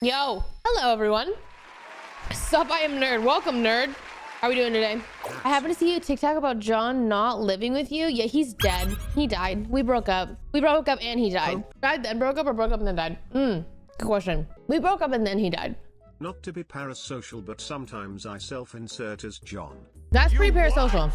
Yo, hello everyone. Sup, I am Nerd. Welcome, Nerd. How are we doing today? I happen to see a TikTok about John not living with you. Yeah, he's dead. He died. We broke up. We broke up and he died. Died then broke up, or broke up and then died? Good question. We broke up and then he died. Not to be parasocial, but sometimes I self-insert as John. That's pretty parasocial.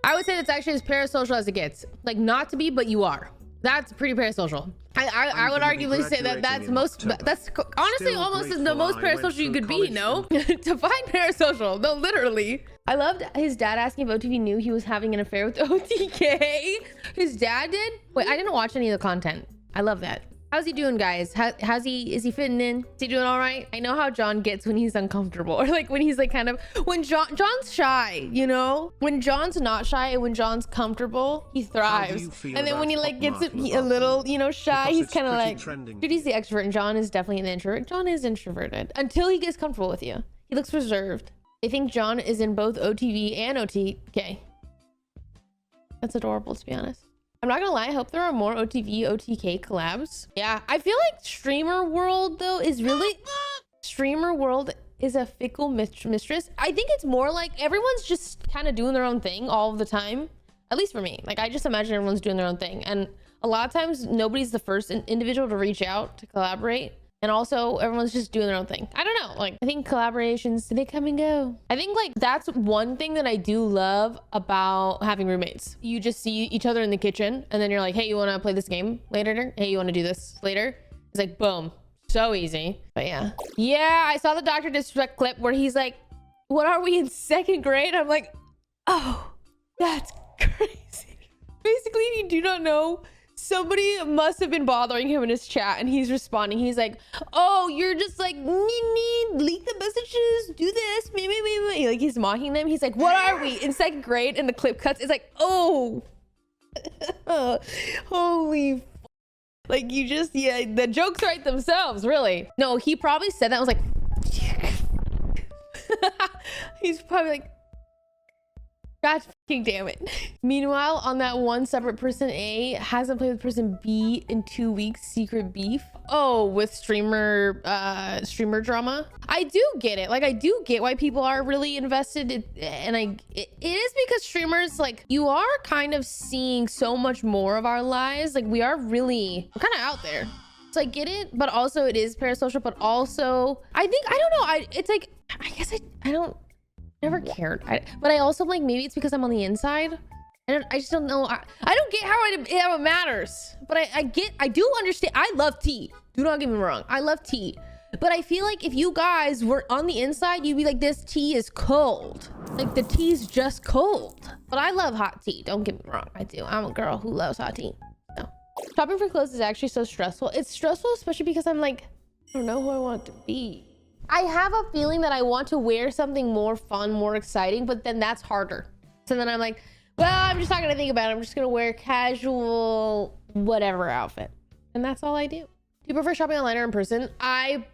I would say that's actually as parasocial as it gets. Like, not to be, but you are. That's pretty parasocial. I would arguably say that that's honestly almost the most parasocial you could be, no? Define parasocial. No, literally. I loved his dad asking if OTV knew he was having an affair with OTK. His dad did? Wait, I didn't watch any of the content. I love that. How's he doing, guys? Is he fitting in? Is he doing all right? I know how John gets when he's uncomfortable, or like when he's like when John's shy, you know? When John's not shy and when John's comfortable, he thrives. And then when he like gets a little, you know, shy, he's kind of like, dude, he's the extrovert and John is definitely an introvert. John is introverted until he gets comfortable with you. He looks reserved. I think John is in both OTV and OTK. That's adorable, to be honest. I'm not gonna lie, I hope there are more OTV, OTK collabs. Yeah, I feel like streamer world though is really... Streamer world is a fickle mistress. I think it's more like everyone's just kind of doing their own thing all of the time. At least for me. Like, I just imagine everyone's doing their own thing. And a lot of times, nobody's the first individual to reach out to collaborate. And also, everyone's just doing their own thing. I don't know. Like, I think collaborations, they come and go. I think, like, that's one thing that I do love about having roommates. You just see each other in the kitchen, and then you're like, hey, you want to play this game later? Hey, you want to do this later? It's like, boom. So easy. But yeah. Yeah, I saw the Dr. Disrespect clip where he's like, what are we in second grade? I'm like, oh, that's crazy. Basically, if you do not know, somebody must have been bothering him in his chat and he's responding. He's like, oh, you're just like, leak the messages, do this, me. Like, he's mocking them. He's like, what are we in second grade? And the clip cuts. It's like, oh, holy, like, you just, yeah, the jokes write themselves, really. No, he probably said that. I was like, he's probably like, God fucking damn it. Meanwhile, on that one separate person A hasn't played with person B in 2 weeks. Secret beef. Oh, with streamer drama. I do get it. Like, I do get why people are really invested and it is because streamers, like, you are kind of seeing so much more of our lives. Like, we're kind of out there. So I get it, but also it is parasocial, but also I don't know. It's like, I guess I don't never cared, but I also, like, maybe it's because I'm on the inside. I just don't know. I don't get how it matters, but I do understand. I love tea. Do not get me wrong. I love tea, but I feel like if you guys were on the inside, you'd be like, this tea is cold. Like, the tea's just cold. But I love hot tea. Don't get me wrong. I do. I'm a girl who loves hot tea. No. Shopping for clothes is actually so stressful. It's stressful, especially because I'm like, I don't know who I want to be. I have a feeling that I want to wear something more fun, more exciting, but then that's harder. So then I'm like, well, I'm just not going to think about it. I'm just going to wear casual, whatever outfit. And that's all I do. Do you prefer shopping online or in person? I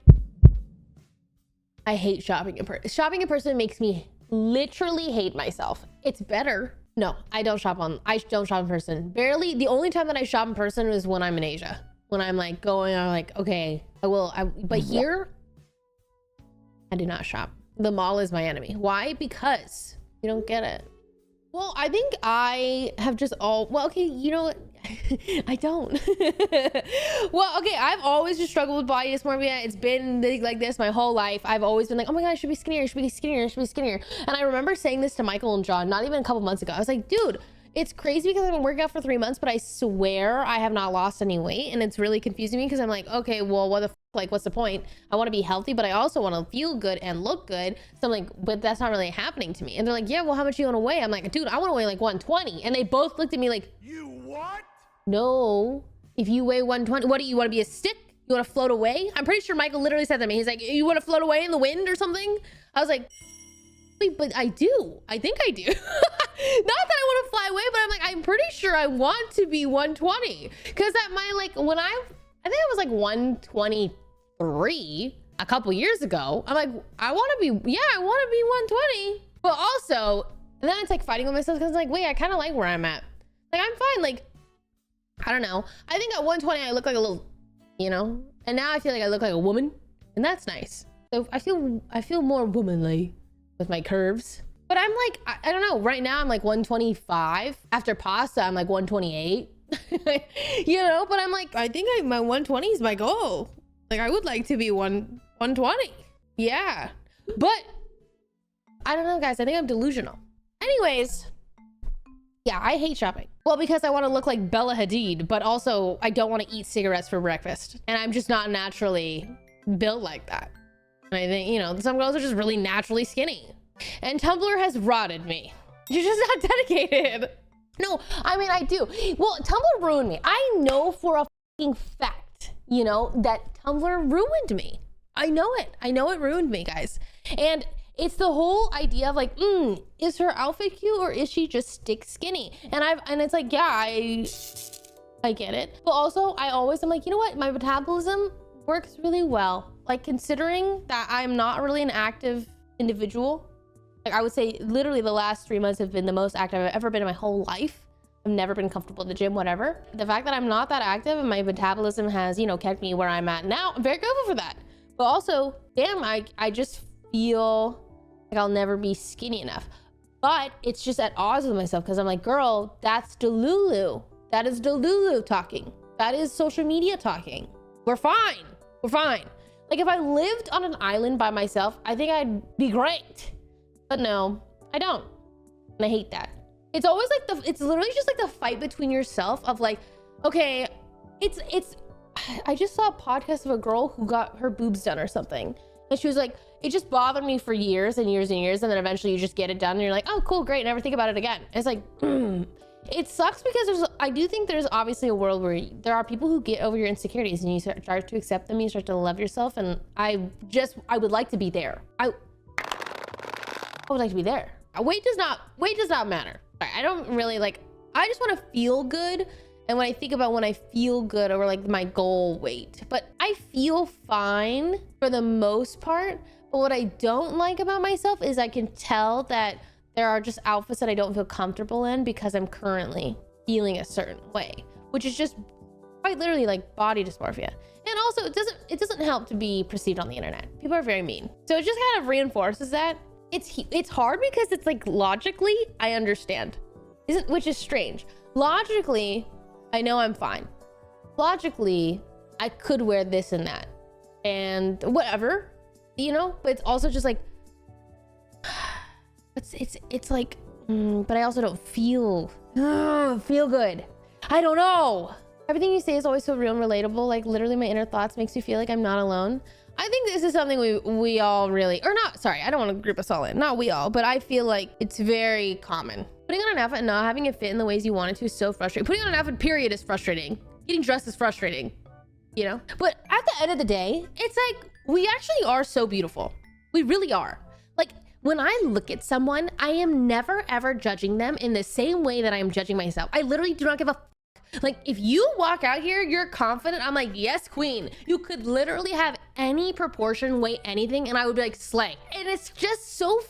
hate shopping in person. Shopping in person makes me literally hate myself. It's better. No, I don't shop in person. Barely. The only time that I shop in person is when I'm in Asia. When I'm like going, I'm like, okay, but here, I do not shop. The mall is my enemy. Why? Because you don't get it. Well, I think I have just okay, you know what? I don't. Well, okay, I've always just struggled with body dysmorphia. It's been like this my whole life. I've always been like, oh my God, I should be skinnier, I should be skinnier, I should be skinnier. And I remember saying this to Michael and John, not even a couple months ago. I was like, dude, it's crazy because I've been working out for 3 months, but I swear I have not lost any weight. And it's really confusing me because I'm like, okay, well, what's the point? I want to be healthy, but I also want to feel good and look good. So I'm like, but that's not really happening to me. And they're like, yeah, well, how much do you want to weigh? I'm like, dude, I want to weigh like 120. And they both looked at me like, you what? No, if you weigh 120, what do you want to be, a stick? You want to float away? I'm pretty sure Michael literally said that to me. He's like, you want to float away in the wind or something? I was like, wait, but I do. I think I do. Not that I want to fly away, but I'm like, I'm pretty sure I want to be 120. Because at my, like, when I think I was like 123 a couple years ago. I'm like, I want to be 120. But also, and then it's like fighting with myself because like, wait, I kind of like where I'm at. Like, I'm fine. Like, I don't know. I think at 120, I look like a little, you know, And now I feel like I look like a woman, and that's nice. So I feel more womanly with my curves. But I'm like, I don't know, right now I'm like 125. After pasta, I'm like 128. You know, but I'm like, I think my 120 is my goal. Like I would like to be 120. Yeah. But I don't know, guys, I think I'm delusional. Anyways, yeah, I hate shopping. Well, because I want to look like Bella Hadid, but also I don't want to eat cigarettes for breakfast. And I'm just not naturally built like that. And I think, you know, some girls are just really naturally skinny. And Tumblr has rotted me. You're just not dedicated. No, I mean, I do. Well, Tumblr ruined me. I know for a fucking fact, you know, that Tumblr ruined me. I know it. I know it ruined me, guys. And it's the whole idea of like, is her outfit cute or is she just stick skinny? And it's like, yeah, I get it. But also I always am like, you know what? My metabolism works really well. Like considering that I'm not really an active individual, like I would say literally the last 3 months have been the most active I've ever been in my whole life. I've never been comfortable in the gym, whatever. The fact that I'm not that active and my metabolism has, you know, kept me where I'm at now, I'm very grateful for that. But also, damn, I just feel like I'll never be skinny enough. But it's just at odds with myself because I'm like, girl, that's Delulu. That is Delulu talking. That is social media talking. We're fine. We're fine. Like if I lived on an island by myself, I think I'd be great. But no, I don't. And I hate that. It's always like it's literally just like the fight between yourself of like, okay, I just saw a podcast of a girl who got her boobs done or something. And she was like, it just bothered me for years and years and years. And then eventually you just get it done and you're like, oh, cool, great. Never think about it again. It's like, it sucks because I do think there's obviously a world where there are people who get over your insecurities and you start to accept them. You start to love yourself. And I would like to be there. I would like to be there. Weight does not matter. I don't really like, I just want to feel good. And when I think about when I feel good over like my goal weight, but I feel fine for the most part. But what I don't like about myself is I can tell that there are just outfits that I don't feel comfortable in because I'm currently feeling a certain way, which is just quite literally like body dysmorphia. And also it doesn't help to be perceived on the internet. People are very mean. So it just kind of reinforces that. It's hard because it's like logically I understand, which is strange. Logically, I know I'm fine. Logically, I could wear this and that and whatever, you know, but it's also just like, it's like, but I also don't feel good. I don't know. Everything you say is always so real and relatable. Like literally my inner thoughts makes me feel like I'm not alone. I think this is something we all really, or not, sorry, I don't want to group us all in. Not we all, but I feel like it's very common. Putting on an outfit and not having it fit in the ways you want it to is so frustrating. Putting on an outfit, period, is frustrating. Getting dressed is frustrating, you know? But at the end of the day, it's like, we actually are so beautiful. We really are. Like, when I look at someone, I am never, ever judging them in the same way that I am judging myself. I literally do not give a like, if you walk out here, you're confident. I'm like, yes, queen. You could literally have any proportion, weight, anything, and I would be like, slay. And it's just so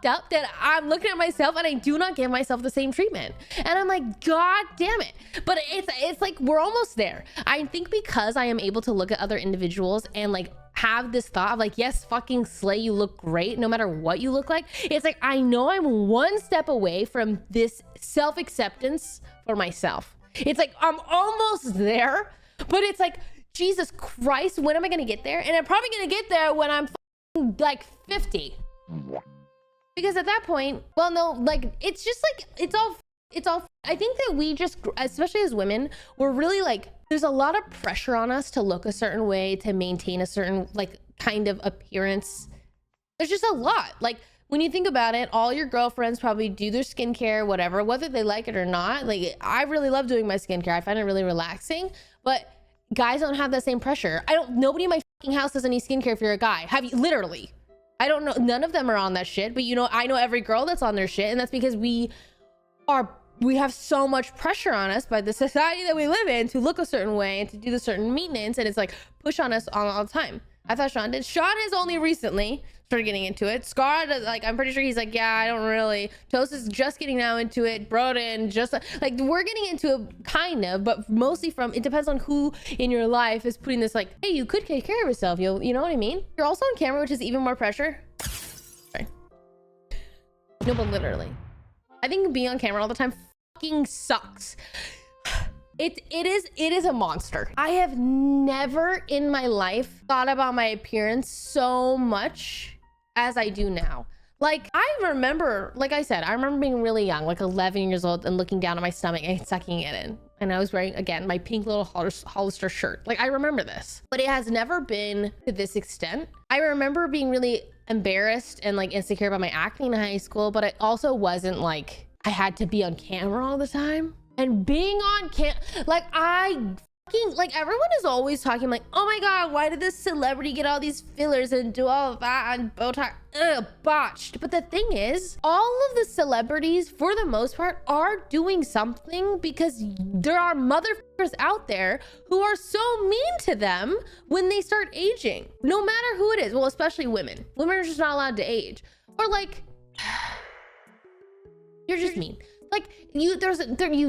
up that I'm looking at myself and I do not give myself the same treatment. And I'm like, God damn it. But it's like, we're almost there. I think because I am able to look at other individuals and like have this thought of like, yes, fucking slay, you look great no matter what you look like. It's like, I know I'm one step away from this self-acceptance for myself. It's like, I'm almost there, but it's like, Jesus Christ, when am I going to get there? And I'm probably going to get there when I'm like 50. Because at that point, well, no, like, it's just like, it's all, I think that we just, especially as women, we're really like, there's a lot of pressure on us to look a certain way, to maintain a certain like kind of appearance. There's just a lot. Like, when you think about it, all your girlfriends probably do their skincare, whatever, whether they like it or not. Like, I really love doing my skincare. I find it really relaxing, but guys don't have that same pressure. Nobody in my fucking house does any skincare if you're a guy. Have you? Literally. I don't know. None of them are on that shit, but you know, I know every girl that's on their shit, and that's because we have so much pressure on us by the society that we live in to look a certain way and to do the certain maintenance, and it's like push on us all the time. I thought Sean did. Sean has only recently started getting into it. Scar, like, I'm pretty sure he's like, yeah, I don't really. Toast is just getting now into it. Broden, just like, we're getting into it kind of, but mostly from, it depends on who in your life is putting this like, hey, you could take care of yourself. You know what I mean? You're also on camera, which is even more pressure. Sorry. No, but literally. I think being on camera all the time fucking sucks. It is a monster. I have never in my life thought about my appearance so much as I do now. Like, I remember, like I said, I remember being really young, like 11 years old, and looking down at my stomach and sucking it in. And I was wearing, again, my pink little Hollister shirt. Like, I remember this, but it has never been to this extent. I remember being really embarrassed and like insecure about my acne in high school, but it also wasn't like I had to be on camera all the time. And being on like like everyone is always talking like, oh my god, why did this celebrity get all these fillers and do all of that and Botox? Ugh, botched. But the thing is, all of the celebrities for the most part are doing something, because there are motherfuckers out there who are so mean to them when they start aging, no matter who it is. Well, especially women are just not allowed to age, or like you're just mean. Like, you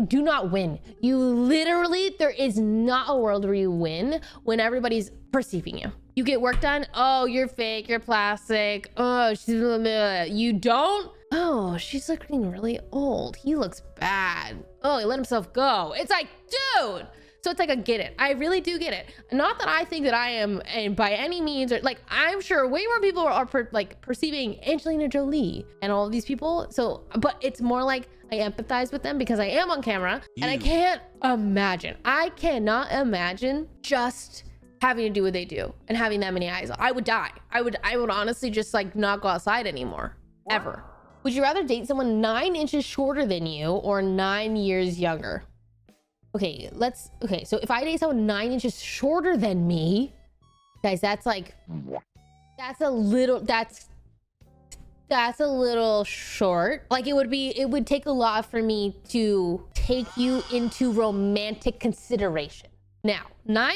do not win. You literally, there is not a world where you win when everybody's perceiving you. You get work done. Oh, you're fake. You're plastic. Oh, you don't. Oh, she's looking really old. He looks bad. Oh, he let himself go. It's like, dude. So it's like, I get it. I really do get it. Not that I think that I am, and by any means, or like, I'm sure way more people are perceiving Angelina Jolie and all of these people. So, but it's more like I empathize with them because I am on camera, and I cannot imagine just having to do what they do and having that many eyes. I would die. I would honestly just like not go outside anymore, ever. Would you rather date someone 9 inches shorter than you or 9 years younger? Okay, so if I date someone 9 inches shorter than me, guys, that's like, that's a little short. Like, it would take a lot for me to take you into romantic consideration. Now, 9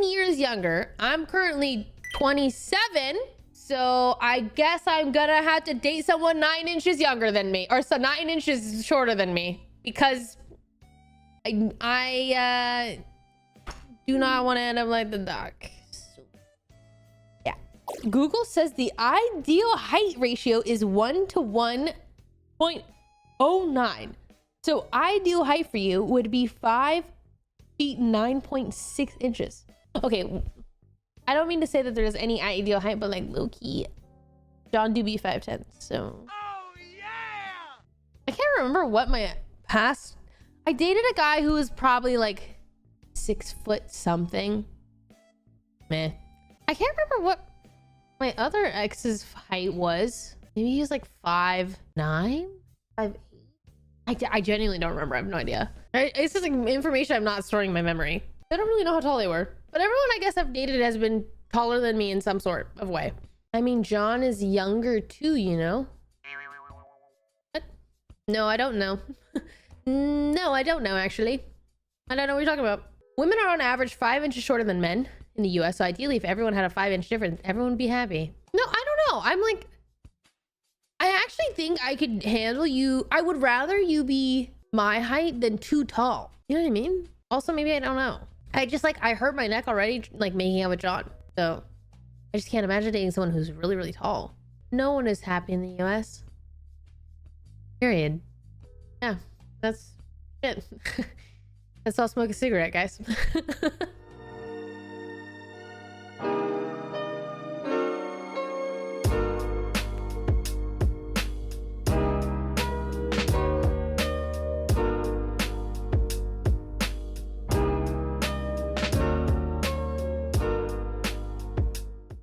years younger, I'm currently 27. So I guess I'm gonna have to date someone 9 inches younger than me, or so 9 inches shorter than me, because I do not want to end up like the doc. So, yeah. Google says the ideal height ratio is 1 to 1.09. So ideal height for you would be 5 feet 9.6 inches. Okay, I don't mean to say that there's any ideal height, but like low-key, John do be 5'10", so. Oh yeah! I can't remember what my past. I dated a guy who was probably like 6 foot something. Meh. I can't remember what my other ex's height was. Maybe he was like 5'9", 5'8". I genuinely don't remember. I have no idea. It's just like information I'm not storing in my memory. I don't really know how tall they were, but everyone I guess I've dated has been taller than me in some sort of way. I mean, John is younger too, you know? What? No, I don't know. No, I don't know, actually. I don't know what you're talking about. Women are on average 5 inches shorter than men in the US, so ideally if everyone had a 5-inch difference, everyone would be happy. No, I don't know. I'm like, I actually think I could handle you. I would rather you be my height than too tall. You know what I mean? Also, maybe I don't know. I just like, I hurt my neck already, like making out with John. So I just can't imagine dating someone who's really, really tall. No one is happy in the US. Period. Yeah. That's it. Let's all smoke a cigarette, guys.